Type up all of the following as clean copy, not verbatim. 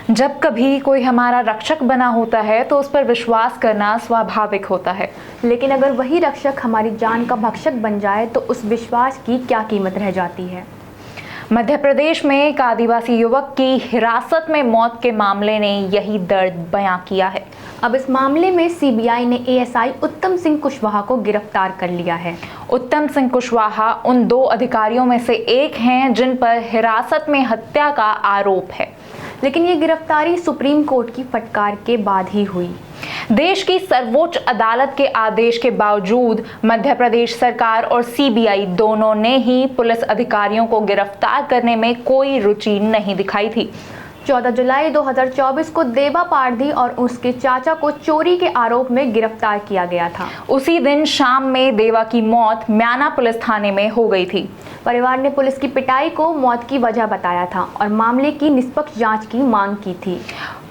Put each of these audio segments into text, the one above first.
जब कभी कोई हमारा रक्षक बना होता है तो उस पर विश्वास करना स्वाभाविक होता है। लेकिन अगर वही रक्षक हमारी जान का भक्षक बन जाए तो उस विश्वास की क्या कीमत रह जाती है। मध्य प्रदेश में एक आदिवासी युवक की हिरासत में मौत के मामले ने यही दर्द बयां किया है। अब इस मामले में सीबीआई ने एएसआई उत्तम सिंह कुशवाहा को गिरफ्तार कर लिया है। उत्तम सिंह कुशवाहा उन 2 अधिकारियों में से एक हैं जिन पर हिरासत में हत्या का आरोप है। लेकिन ये गिरफ्तारी सुप्रीम कोर्ट की फटकार के बाद ही हुई। देश की सर्वोच्च अदालत के आदेश के बावजूद मध्य प्रदेश सरकार और सीबीआई दोनों ने ही पुलिस अधिकारियों को गिरफ्तार करने में कोई रुचि नहीं दिखाई थी। 14 जुलाई 2024 को देवा पारधी और उसके चाचा को चोरी के आरोप में गिरफ्तार किया गया था। उसी दिन शाम में देवा की मौत म्याना पुलिस थाने में हो गई थी। परिवार ने पुलिस की पिटाई को मौत की वजह बताया था और मामले की निष्पक्ष जांच की मांग की थी।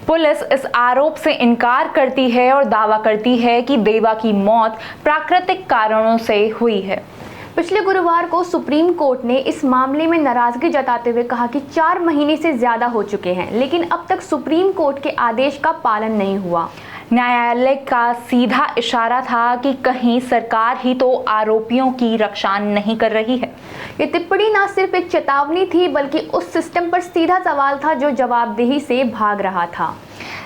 पुलिस इस आरोप से इनकार करती है और दावा करती है कि देवा की मौत प्राकृतिक कारणों से हुई है। पिछले गुरुवार को सुप्रीम कोर्ट ने इस मामले में नाराजगी जताते हुए कहा कि 4 महीने से ज्यादा हो चुके हैं, लेकिन अब तक सुप्रीम कोर्ट के आदेश का पालन नहीं हुआ। न्यायालय का सीधा इशारा था कि कहीं सरकार ही तो आरोपियों की रक्षा नहीं कर रही है। ये टिप्पणी न सिर्फ एक चेतावनी थी बल्कि उस सिस्टम पर सीधा सवाल था जो जवाबदेही से भाग रहा था।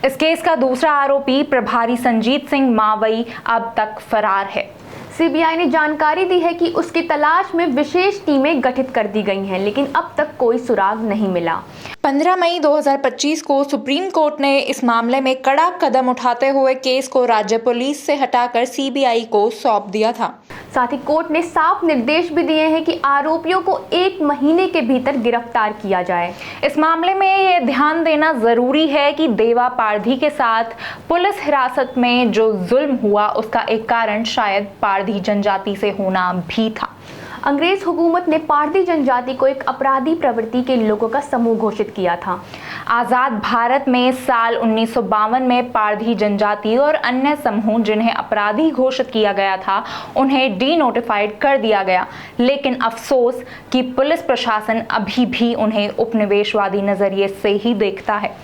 इस केस का दूसरा आरोपी प्रभारी संजीत सिंह मावई अब तक फरार है। सीबीआई ने जानकारी दी है कि उसकी तलाश में विशेष टीमें गठित कर दी गई हैं, लेकिन अब तक कोई सुराग नहीं मिला। 15 मई 2025 को सुप्रीम कोर्ट ने इस मामले में कड़ा कदम उठाते हुए केस को राज्य पुलिस से हटाकर सीबीआई को सौंप दिया था। साथ ही कोर्ट ने साफ निर्देश भी दिए हैं कि आरोपियों को 1 महीने के भीतर गिरफ्तार किया जाए। इस मामले में ये ध्यान देना जरूरी है कि देवा पारधी के साथ पुलिस हिरासत में जो जुल्म हुआ उसका एक कारण शायद पारधी जनजाति से होना भी था। अंग्रेज हुकूमत ने पारधी जनजाति को एक अपराधी प्रवृत्ति के लोगों का समूह घोषित किया था। आज़ाद भारत में साल 1952 में पारधी जनजाति और अन्य समूह जिन्हें अपराधी घोषित किया गया था उन्हें डीनोटिफाइड कर दिया गया, लेकिन अफसोस कि पुलिस प्रशासन अभी भी उन्हें उपनिवेशवादी नजरिए से ही देखता है।